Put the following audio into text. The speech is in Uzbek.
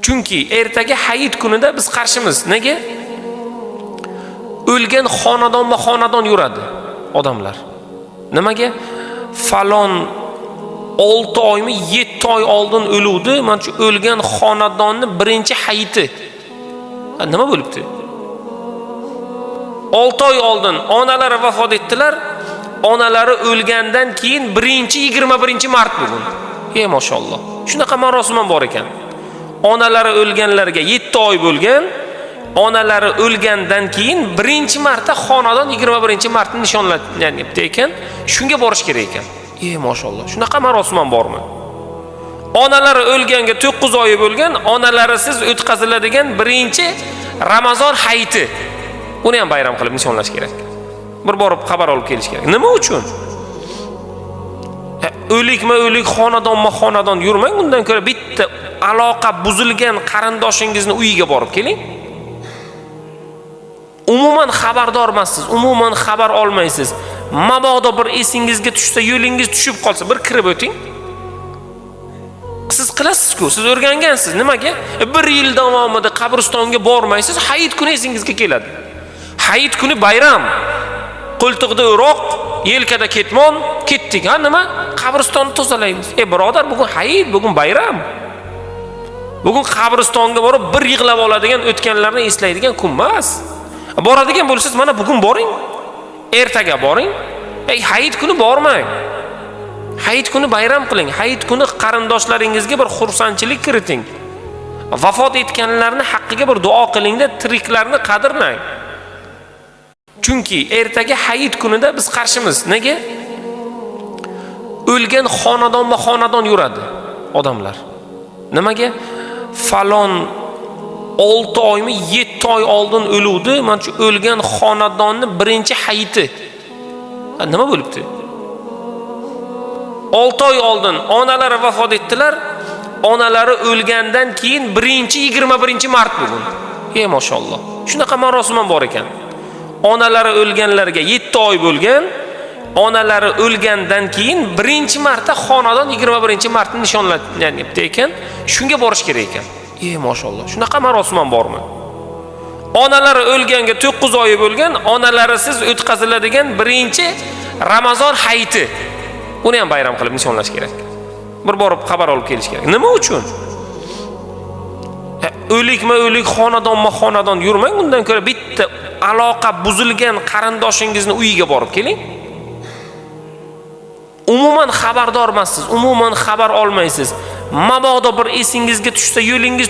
Chunki ertaga hayit kunida biz qarshimiz. Nega? O'lgan xonadon yuradi odamlar. Nimaga? Falon 6 oymi 7 oy oldin o'luvdi. Mana shu o'lgan xonadonni birinchi hayiti. Nima bo'libdi? 6 oy oldin onalari vafot etdilar. Onalari o'lgandan keyin 21-mart bugun. Mashalloh. Shunaqa marosim ham bor ekan. Onalari o'lganlarga 7 oy bo'lgan, onalari o'lgandan keyin 1-marta xonadon 21-martni nishonlanyapti ekan. Shunga borish kerak ekan. Mashalloh. Shunaqa marosim ham bormi? Onalari o'lganga 9 oy bo'lgan, onalarisiz o'tkaziladigan 1-Ramazon hayiti. Uni ham bayram qilib nishonlash kerak. Bir borib xabar olib kelish kerak. Nima uchun? O'lik xonadon yurmang, undan ko'ra bitta aloqa buzilgan qarindoshingizni uyiga borib keling. Umuman xabardor emassiz, umuman xabar olmaysiz. Mabodo bir esingizga tushsa, yo'lingiz tushib qolsa, bir kirib o'ting. Siz qilasiz-ku, siz o'rgangansiz. Nimaga? 1 yil davomida qabristonga bormaysiz, hayit kuni esingizga keladi. Hayit kuni bayram. Qo'ltiqda o'roq, yelkada ketmon, ketdik. Ha nima? Qabristonni tozalaymiz. Birodar, bugun hayit, bugun bayram. Bugun qabristonga borib bir yig'lab oladigan, o'tganlarni eslaydigan kun emas. Boradigan bo'lsangiz, mana bugun boring. Ertaga boring. Hayit kuni bormang. Hayit kuni bayram qiling. Hayit kuni qarindoshlaringizga bir xursandchilik kiriting. Vafot etganlarning haqqiga bir duo qiling-da, tiriklarni qadrlang. Chunki ertaga hayit kunida biz qarshimiz. Nega? O'lgan xonadon yuradi odamlar. Nimaga? Falon 6 oymi 7 oy oldin o'luvdi. Mana shu o'lgan xonadonni birinchi hayiti. Nima bo'libdi? 6 oy oldin onalari vafot etdilar. Onalari o'lgandan keyin 21-mart bugun. Mashalloh. Shunaqa marosim ham bor ekan. Onalari o'lganlarga 7 oy bo'lgan, onalari o'lgandan keyin 1-marta xonadon 21-martni nishonlanyapti ekan. Shunga borish kerak ekan. Mashalloh. Shunaqa marosim ham bormi? Onalari o'lganga 9 oy bo'lgan, onalarisiz o'tkaziladigan 1-Ramazon hayiti. Uni ham bayram qilib nishonlash kerak. Bir borib xabar olib kelish kerak. Nima uchun? O'lik xonadon yurmang, undan ko'ra bitta aloqa buzilgan qarindoshingizni uyiga borib keling. Umuman xabardor emassiz, umuman xabar olmaysiz. Mabodo bir esingizga tushsa, yo'lingiz